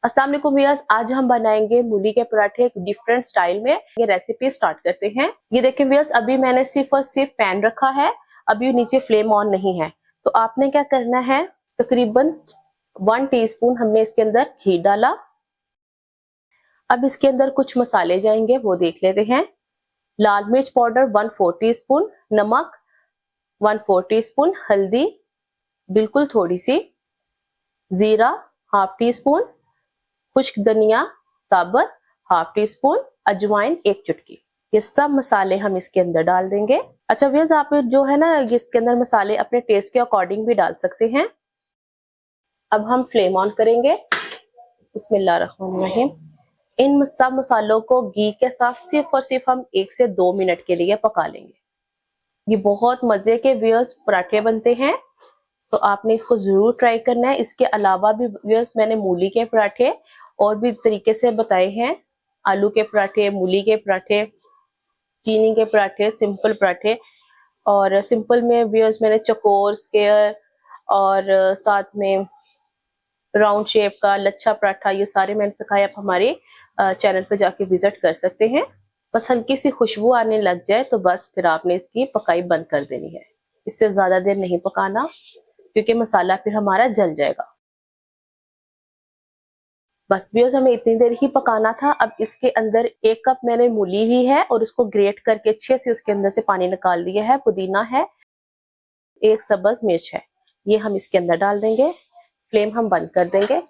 अस्सलाम वालेकुम व्यूअर्स, आज हम बनाएंगे मूली के पराठे एक डिफरेंट स्टाइल में। ये रेसिपी स्टार्ट करते हैं। ये देखिए व्यूअर्स, अभी मैंने सिर्फ और सिर्फ पैन रखा है, अभी नीचे फ्लेम ऑन नहीं है। तो आपने क्या करना है, तकरीबन 1 टीस्पून हमने इसके अंदर घी डाला। अब इसके अंदर कुछ मसाले जाएंगे, वो देख लेते हैं। लाल मिर्च पाउडर 1/4 टीस्पून, नमक 1/4 टीस्पून, हल्दी बिल्कुल थोड़ी सी, जीरा 1/2 टीस्पून, खुश्क धनिया साबुत 1/2 टीस्पून, अजवाइन 1 चुटकी। ये सब मसाले हम इसके अंदर डाल देंगे। अच्छा व्यूअर्स, आप जो है ना, इसके अंदर मसाले अपने टेस्ट के अकॉर्डिंग भी डाल सकते हैं। अब हम फ्लेम ऑन करेंगे। बिस्मिल्लाहिर्रहमानिर्रहीम। इन सब मसालों को घी के साथ सिर्फ और सिर्फ हम 1 से 2 मिनट के लिए पका लेंगे। ये बहुत मजे के व्यूअर्स पराठे बनते हैं, तो आपने इसको जरूर ट्राई करना है। इसके अलावा भी व्यूअर्स मैंने मूली के पराठे और भी तरीके से बताए हैं। आलू के पराठे, मूली के पराठे, चीनी के पराठे, सिंपल पराठे। और सिंपल में व्यूअर्स मैंने चकोर, स्क्वायर और साथ में राउंड शेप का लच्छा पराठा, ये सारे मैंने सिखाए। आप हमारे चैनल पर जाके विजिट कर सकते हैं। बस हल्की सी खुशबू आने लग जाए तो बस फिर आपने इसकी पकाई बंद कर देनी है। इससे ज्यादा देर नहीं पकाना, क्योंकि मसाला फिर हमारा जल जाएगा। बस व्यूअर्स, हमें इतनी देर ही पकाना था। अब इसके अंदर 1 कप मैंने मूली ही है और उसको ग्रेट करके अच्छे से उसके अंदर से पानी निकाल दिया है। पुदीना है, 1 सब्ज मिर्च है, ये हम इसके अंदर डाल देंगे। फ्लेम हम बंद कर देंगे।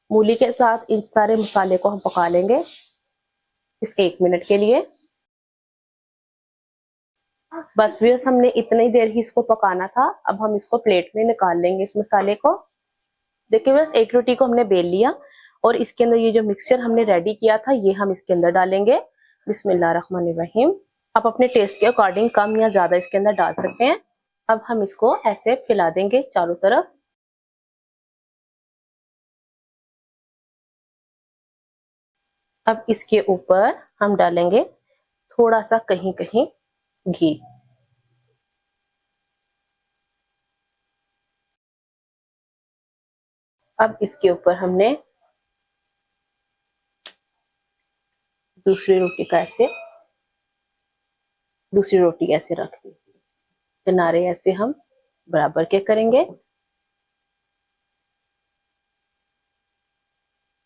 मूली के साथ इन सारे मसाले को हम पका लेंगे सिर्फ 1 मिनट के लिए। बस व्यूअर्स, हमने इतनी देर ही इसको पकाना था। अब हम इसको प्लेट में निकाल लेंगे इस मसाले को। देखिए बस, एक रोटी को हमने बेल लिया और इसके अंदर ये जो मिक्सचर हमने रेडी किया था, ये हम इसके अंदर डालेंगे। बिस्मिल्लाहिर्रहमानिर्रहीम। आप अपने टेस्ट के अकॉर्डिंग कम या ज्यादा इसके अंदर डाल सकते हैं। अब हम इसको ऐसे फैला देंगे चारों तरफ। अब इसके ऊपर हम डालेंगे थोड़ा सा कहीं कहीं घी। अब इसके ऊपर हमने दूसरी रोटी ऐसे रख दी। किनारे ऐसे हम बराबर के करेंगे,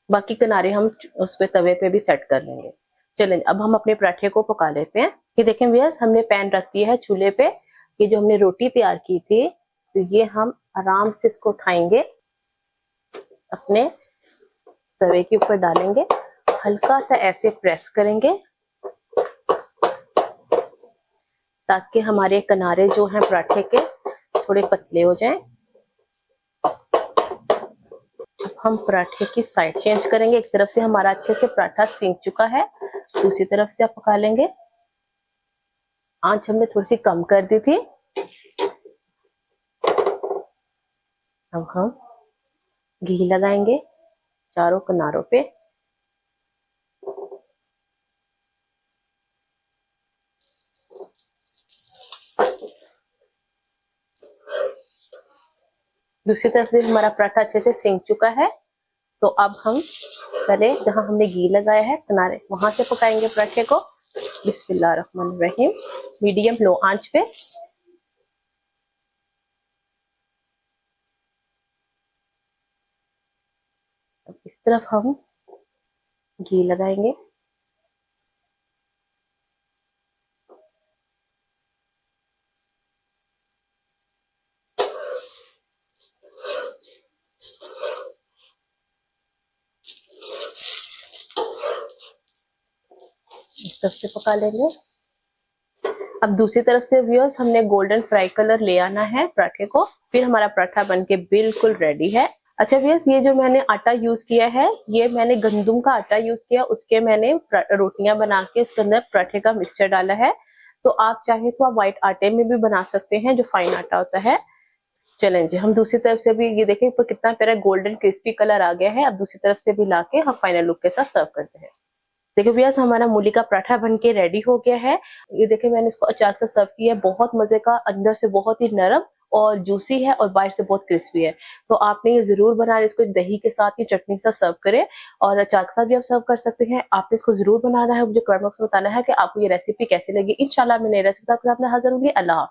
बाकी किनारे हम उस पे तवे पे भी सेट कर लेंगे। चलें, अब हम अपने पराठे को पका लेते हैं। ये देखें व्यूअर्स, हमने पैन रख दिया है चूल्हे पे। ये जो हमने रोटी तैयार की थी, तो ये हम आराम से इसको उठाएंगे, अपने तवे के ऊपर डालेंगे, हल्का सा ऐसे प्रेस करेंगे ताकि हमारे किनारे जो हैं पराठे के थोड़े पतले हो जाएं। अब हम पराठे की साइड चेंज करेंगे। एक तरफ से हमारा अच्छे से पराठा सिक चुका है, दूसरी तरफ से आप पका लेंगे। आंच हमने थोड़ी सी कम कर दी थी। अब हम घी लगाएंगे चारों किनारों पे। दूसरी तरफ से हमारा पराठा अच्छे से सिक चुका है, तो अब हम पहले जहां हमने घी लगाया है किनारे, वहां से पकाएंगे पराठे को। बिस्मिल्लाहिर्रहमानिर्रहीम। मीडियम लो आंच पे। अब इस तरफ हम घी लगाएंगे। इस तरफ से पका लेंगे। अब दूसरी तरफ से व्यूअर्स, हमने गोल्डन फ्राई कलर ले आना है पराठे को, फिर हमारा पराठा बनके बिल्कुल रेडी है। अच्छा व्यूअर्स, ये जो मैंने आटा यूज किया है, ये मैंने गंदम का आटा यूज किया। उसके मैंने रोटियां बना के उसके अंदर पराठे का मिक्सचर डाला है। तो आप चाहे तो आप व्हाइट आटे में भी बना सकते हैं, जो फाइन आटा होता है। चलें जी, हम दूसरी तरफ से भी, ये देखें ऊपर कितना प्यारा गोल्डन क्रिस्पी कलर आ गया है। अब दूसरी तरफ से भी लाके हम फाइनल लुक के साथ सर्व करते हैं। देखिए भैया, हमारा मूली का पराठा बनके रेडी हो गया है। ये देखिए, मैंने इसको अचार से सर्व किया है। बहुत मजे का, अंदर से बहुत ही नरम और जूसी है और बाहर से बहुत क्रिस्पी है। तो आपने ये ज़रूर बनाना, इसको दही के साथ या चटनी के साथ सर्व करें और अचार के साथ भी आप सर्व कर सकते हैं। आपने इसको ज़रूर बनाना है, मुझे कमेंट बॉक्स में बताना है कि आपको ये रेसिपी कैसी लगी। इंशाल्लाह मैं नई रेसिपी के साथ आपके हाज़िर होंगी। अल्लाह हाफ़िज़।